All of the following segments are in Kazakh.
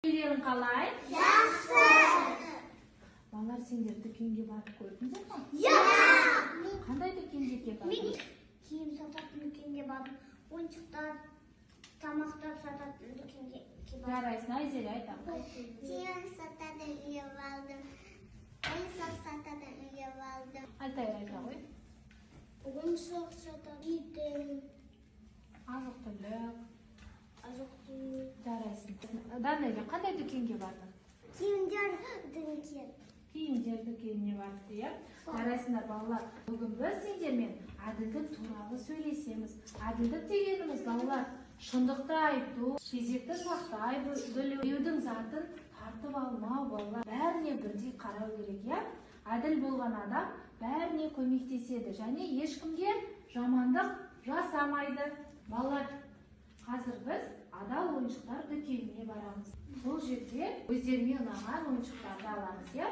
Үйлерің қалай? Жақсы. Балалар, сендер дүкенге барып көрдіңдер ме? Иә. Қандай дүкенге бардыңыз? Киім сататын дүкенге бардым. Ойыншықтар, тамақтар сататын дүкенге бардым. Жарайсың, Айзере айтамын. Киім сататын үйге бардым. Ойыншық сататын үйге бардым. Алтынай айта ғой. Ойыншық сататын Азық-түлік. азық-түлік. Жарайсың. Данэлия, қандай дүкенге бардың? Киімдер дүкен. Киімдер дүкеніне барды, иә? Жарайсыңдар балалар. Бүгін біз сендермен әділдік туралы сөйлесеміз. Әділдік дегеніміз балалар, шындықты айту, кезекті сақтай білу, біреудің затын тартып алмау балалар. Бәріне бірдей қарау керек, иә? Әділ болған адам бәріне көмектеседі және ешкімге жамандық жасамайды. Балалар, қазір біз адал ойыншықтар дүкеніне барамыз. Сол жерде өздеріне ұнаған ойыншықтарды аламыз, иә?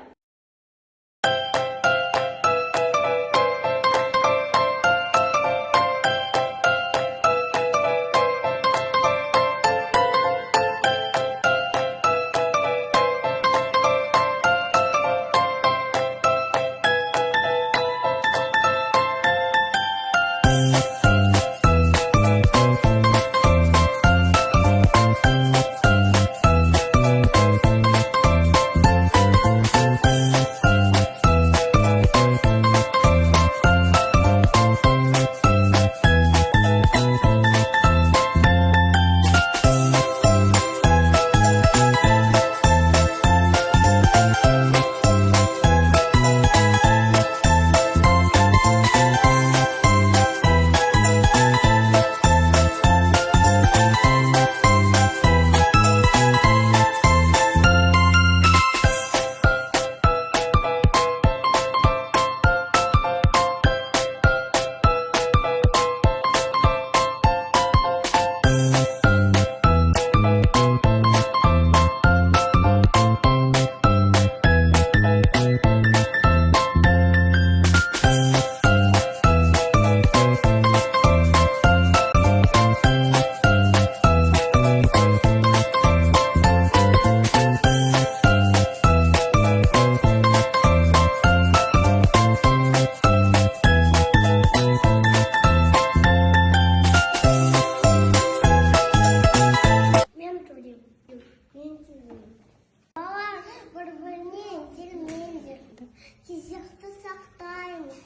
Кезекті сақтаймыз.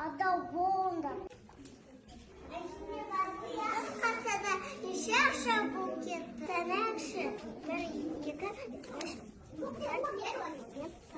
Адал болыңдар. Қасада неше ақша болып кетті? Тәнәкші. 1, 2, 3, 4, 5.